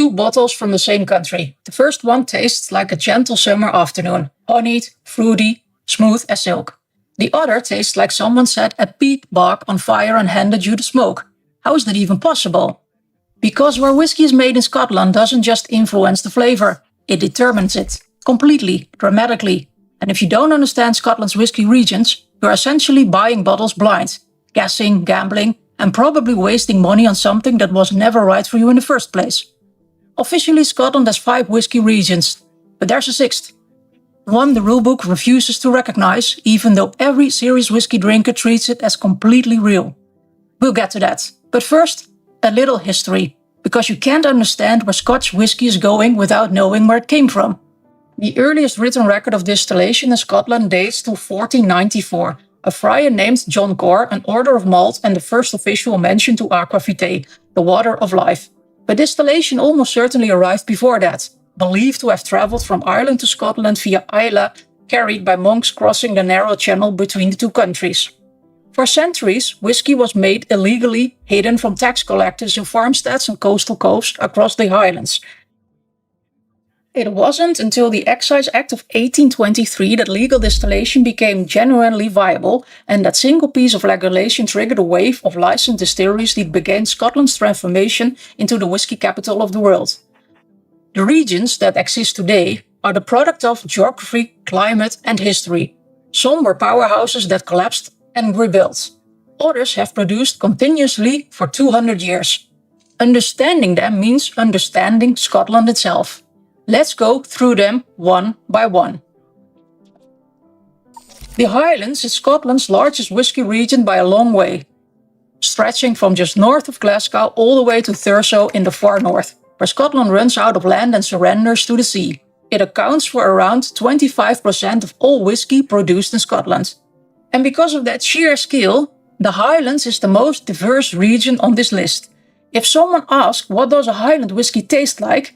two bottles from the same country. The first one tastes like a gentle summer afternoon, honeyed, fruity, smooth as silk. The other tastes like someone set a peat bog on fire and handed you the smoke. How is that even possible? Because where whiskey is made in Scotland doesn't just influence the flavor, it determines it. Completely, dramatically. And if you don't understand Scotland's whiskey regions, you're essentially buying bottles blind, guessing, gambling, and probably wasting money on something that was never right for you in the first place. Officially, Scotland has 5 whiskey regions, but there's a 6th. One the rulebook refuses to recognize, even though every serious whiskey drinker treats it as completely real. We'll get to that, but first, a little history, because you can't understand where Scotch whiskey is going without knowing where it came from. The earliest written record of distillation in Scotland dates to 1494. A friar named John Gore, an order of malt, and the first official mention to aqua vitae, the water of life. But distillation almost certainly arrived before that, believed to have travelled from Ireland to Scotland via Islay, carried by monks crossing the narrow channel between the two countries. For centuries, whiskey was made illegally, hidden from tax collectors in farmsteads and coastal coves across the highlands. It wasn't until the Excise Act of 1823 that legal distillation became genuinely viable, and that single piece of legislation triggered a wave of licensed distilleries that began Scotland's transformation into the whiskey capital of the world. The regions that exist today are the product of geography, climate, and history. Some were powerhouses that collapsed and rebuilt. Others have produced continuously for 200 years. Understanding them means understanding Scotland itself. Let's go through them one by one. The Highlands is Scotland's largest whiskey region by a long way, stretching from just north of Glasgow all the way to Thurso in the far north, where Scotland runs out of land and surrenders to the sea. It accounts for around 25% of all whiskey produced in Scotland. And because of that sheer scale, the Highlands is the most diverse region on this list. If someone asks what does a Highland whiskey taste like,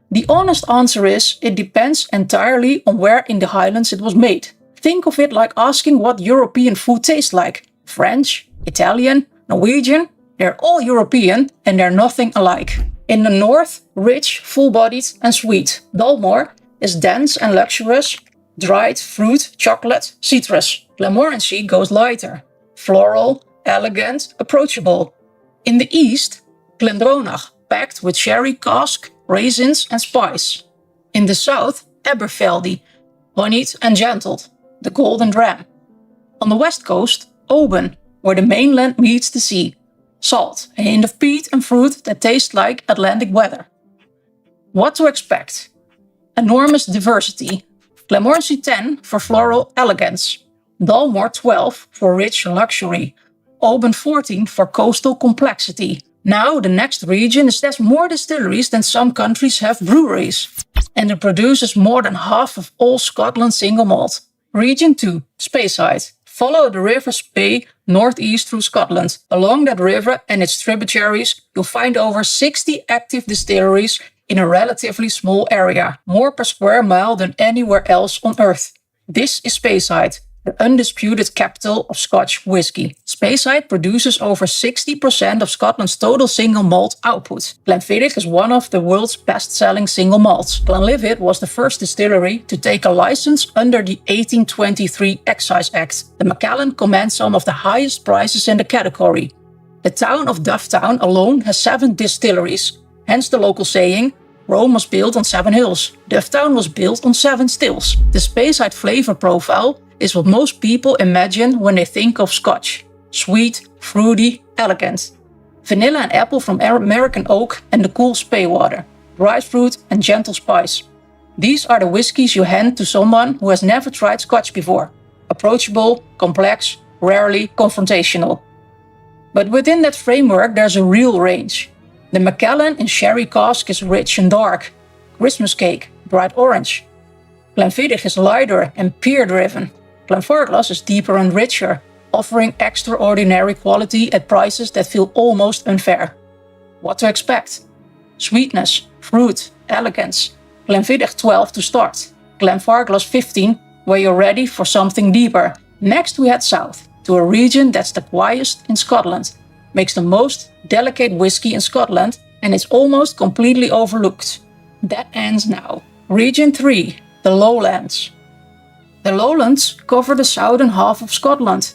the honest answer is it depends entirely on where in the Highlands it was made. Think of it like asking what European food tastes like. French, Italian, Norwegian, they're all European and they're nothing alike. In the north, rich, full-bodied and sweet. Dalmore is dense and luxurious, dried fruit, chocolate, citrus. Glenmorangie goes lighter, floral, elegant, approachable. In the east, Glendronach, packed with sherry cask, raisins and spice. In the south, Aberfeldy, honeyed and gentled, the golden dram. On the west coast, Oban, where the mainland meets the sea. Salt, a hint of peat and fruit that taste like Atlantic weather. What to expect? Enormous diversity. Glenmorangie 10 for floral elegance. Dalmore 12 for rich luxury. Oban 14 for coastal complexity. Now the next region has more distilleries than some countries have breweries. And it produces more than half of all Scotland's single malt. Region 2, Speyside. Follow the river Spey northeast through Scotland. Along that river and its tributaries, you'll find over 60 active distilleries in a relatively small area, more per square mile than anywhere else on Earth. This is Speyside, the undisputed capital of Scotch whisky. Speyside produces over 60% of Scotland's total single malt output. Glenfiddich is one of the world's best-selling single malts. Glenlivet was the first distillery to take a license under the 1823 Excise Act. The Macallan commands some of the highest prices in the category. The town of Dufftown alone has 7 distilleries, hence the local saying, Rome was built on 7 hills. Dufftown was built on 7 stills. The Speyside flavor profile is what most people imagine when they think of Scotch. Sweet, fruity, elegant. Vanilla and apple from American oak and the cool Spey water. Dried fruit and gentle spice. These are the whiskies you hand to someone who has never tried Scotch before. Approachable, complex, rarely confrontational. But within that framework there's a real range. The Macallan in sherry cask is rich and dark. Christmas cake, bright orange. Glenfiddich is lighter and pear-driven. Glenfarclas is deeper and richer, offering extraordinary quality at prices that feel almost unfair. What to expect? Sweetness, fruit, elegance. Glenfiddich 12 to start. Glenfarclas 15, where you're ready for something deeper. Next we head south, to a region that's the quietest in Scotland, makes the most delicate whiskey in Scotland, and it's almost completely overlooked. That ends now. Region 3, the Lowlands. The Lowlands cover the southern half of Scotland.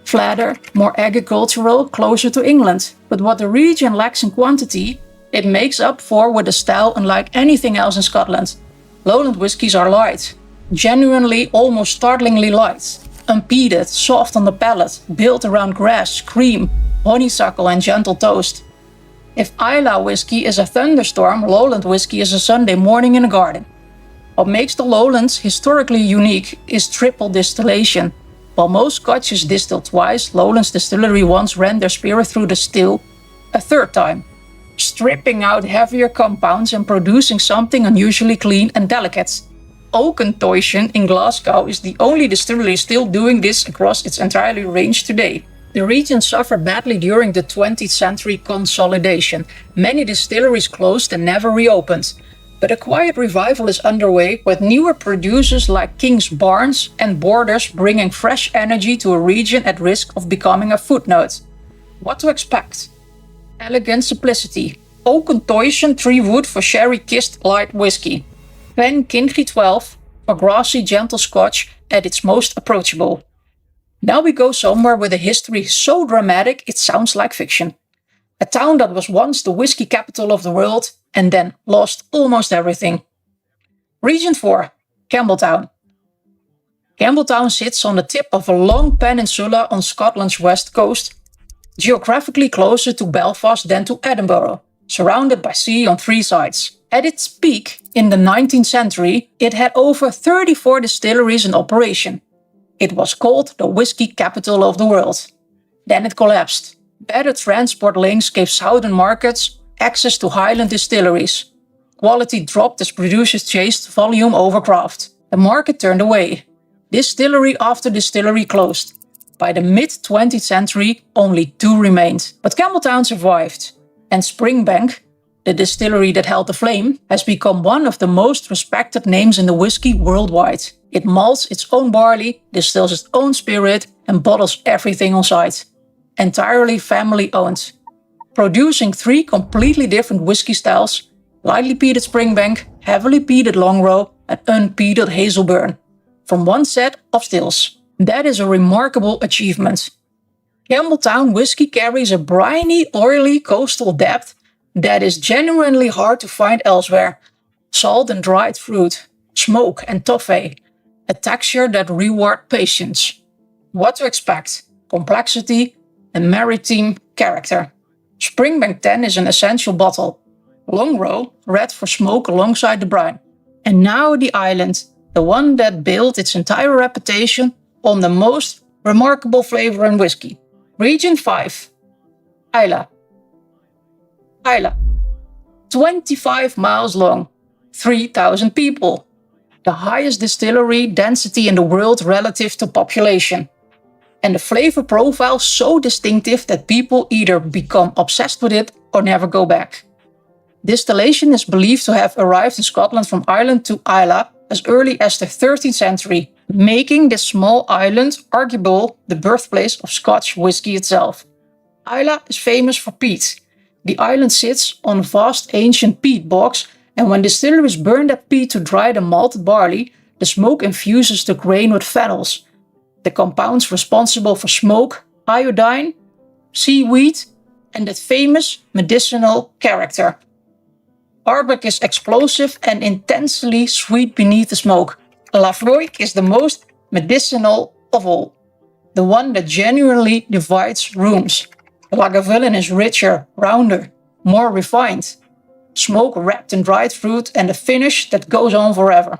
Flatter, more agricultural, closer to England. But what the region lacks in quantity, it makes up for with a style unlike anything else in Scotland. Lowland whiskies are light, genuinely almost startlingly light. Unpeated, soft on the palate, built around grass, cream, honeysuckle and gentle toast. If Islay whiskey is a thunderstorm, Lowland whiskey is a Sunday morning in a garden. What makes the Lowlands historically unique is triple distillation. While most Scotch is distilled twice, Lowlands Distillery once ran their spirit through the still a third time, stripping out heavier compounds and producing something unusually clean and delicate. Oakentoytion in Glasgow is the only distillery still doing this across its entire range today. The region suffered badly during the 20th century consolidation. Many distilleries closed and never reopened. But a quiet revival is underway with newer producers like King's Barnes and Borders bringing fresh energy to a region at risk of becoming a footnote. What to expect? Elegant simplicity. Oakentoytion 3 wood for sherry-kissed light whiskey. Pen Kinchi 12 for grassy gentle Scotch at its most approachable. Now we go somewhere with a history so dramatic it sounds like fiction. A town that was once the whiskey capital of the world and then lost almost everything. Region 4, Campbelltown. Campbelltown sits on the tip of a long peninsula on Scotland's west coast, geographically closer to Belfast than to Edinburgh, surrounded by sea on 3 sides. At its peak in the 19th century, it had over 34 distilleries in operation. It was called the whiskey capital of the world. Then it collapsed. Better transport links gave southern markets access to highland distilleries. Quality dropped as producers chased volume over craft. The market turned away. Distillery after distillery closed. By the mid-20th century, only 2 remained. But Campbelltown survived. And Springbank, the distillery that held the flame, has become one of the most respected names in the whiskey worldwide. It malts its own barley, distills its own spirit, and bottles everything on site. Entirely family-owned. Producing 3 completely different whiskey styles: lightly peated Springbank, heavily peated Longrow, and unpeated Hazelburn, from one set of stills. That is a remarkable achievement. Campbelltown whiskey carries a briny, oily coastal depth that is genuinely hard to find elsewhere. Salt and dried fruit, smoke and toffee, a texture that rewards patience. What to expect? Complexity and maritime character. Springbank 10 is an essential bottle. Longrow, red for smoke alongside the brine. And now the island, the one that built its entire reputation on the most remarkable flavor in whiskey. Region 5, Islay. Islay, 25 miles long, 3,000 people. The highest distillery density in the world relative to population. And the flavor profile so distinctive that people either become obsessed with it or never go back. Distillation is believed to have arrived in Scotland from Ireland to Islay as early as the 13th century, making this small island arguably the birthplace of Scotch whisky itself. Islay is famous for peat. The island sits on vast ancient peat bogs, and when distilleries burn that peat to dry the malted barley, the smoke infuses the grain with phenols, the compounds responsible for smoke, iodine, seaweed, and that famous medicinal character. Arbec is explosive and intensely sweet beneath the smoke. Lafroig is the most medicinal of all, the one that genuinely divides rooms. Lagavulin is richer, rounder, more refined. Smoke wrapped in dried fruit and a finish that goes on forever.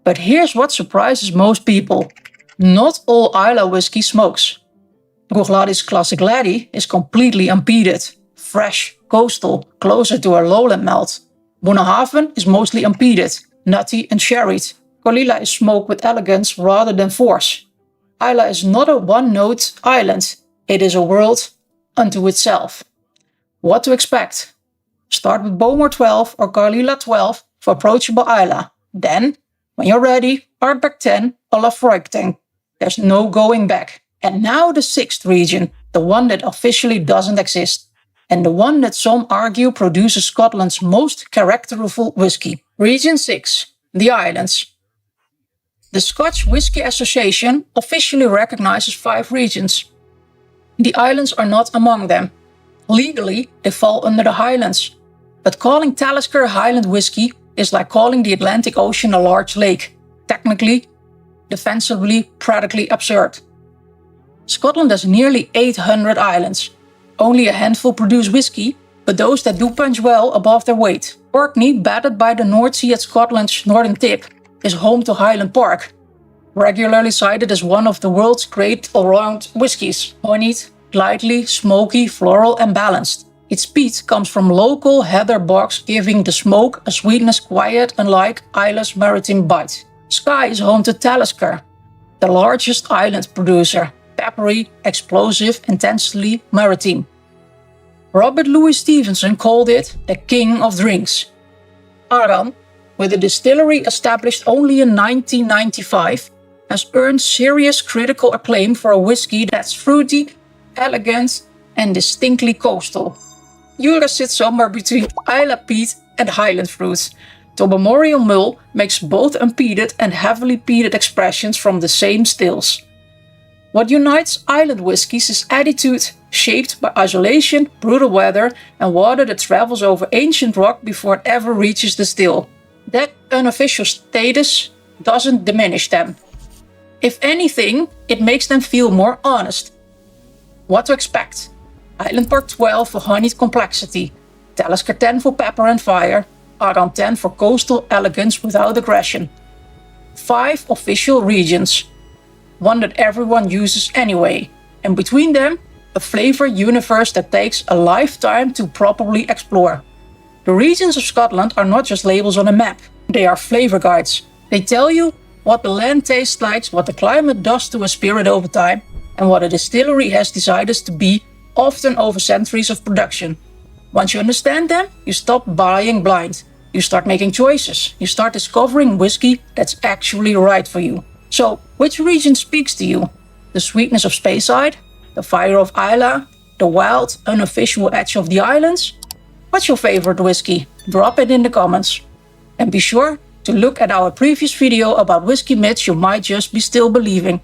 But here's what surprises most people. Not all Islay whiskey smokes. Bruichladdich Classic Laddie is completely unpeated, fresh, coastal, closer to a lowland malt. Bunnahabhain is mostly unpeated, nutty and sherried. Caol Ila is smoked with elegance rather than force. Islay is not a one-note island. It is a world unto itself. What to expect? Start with Bowmore 12 or Caol Ila 12 for approachable Islay. Then, when you're ready, Ardbeg 10 or Lafroig 10. There's no going back. And now the 6th region, the one that officially doesn't exist. and the one that some argue produces Scotland's most characterful whisky. Region 6. The Islands. The Scotch Whisky Association officially recognizes 5 regions. The islands are not among them. Legally, they fall under the Highlands. But calling Talisker a Highland whisky is like calling the Atlantic Ocean a large lake. Technically, defensively, practically absurd. Scotland has nearly 800 islands. Only a handful produce whisky, but those that do punch well above their weight. Orkney, battered by the North Sea at Scotland's northern tip, is home to Highland Park, regularly cited as one of the world's great all-round whiskies. Honeyed, lightly, smoky, floral and balanced. Its peat comes from local heather bogs, giving the smoke a sweetness quiet unlike Islay's maritime bite. Skye is home to Talisker, the largest island producer. Peppery, explosive, intensely maritime. Robert Louis Stevenson called it the king of drinks. Arran, with a distillery established only in 1995, has earned serious critical acclaim for a whisky that's fruity, elegant, and distinctly coastal. Jura sits somewhere between Islay peat and Highland fruit. Tobermory Mull makes both unpeated and heavily peated expressions from the same stills. What unites island whiskies is attitude, shaped by isolation, brutal weather, and water that travels over ancient rock before it ever reaches the still. That unofficial status doesn't diminish them. If anything, it makes them feel more honest. What to expect? Highland Park 12 for honeyed complexity, Talisker 10 for pepper and fire, Arran 10 for coastal elegance without aggression. 5 official regions. One that everyone uses anyway, and between them, a flavor universe that takes a lifetime to properly explore. The regions of Scotland are not just labels on a map, they are flavor guides. They tell you what the land tastes like, what the climate does to a spirit over time, and what a distillery has decided to be, often over centuries of production. Once you understand them, you stop buying blind. You start making choices. You start discovering whiskey that's actually right for you. So, which region speaks to you? The sweetness of Speyside? The fire of Islay? The wild, unofficial edge of the islands? What's your favorite whiskey? Drop it in the comments. And be sure to look at our previous video about whiskey myths you might just be still believing.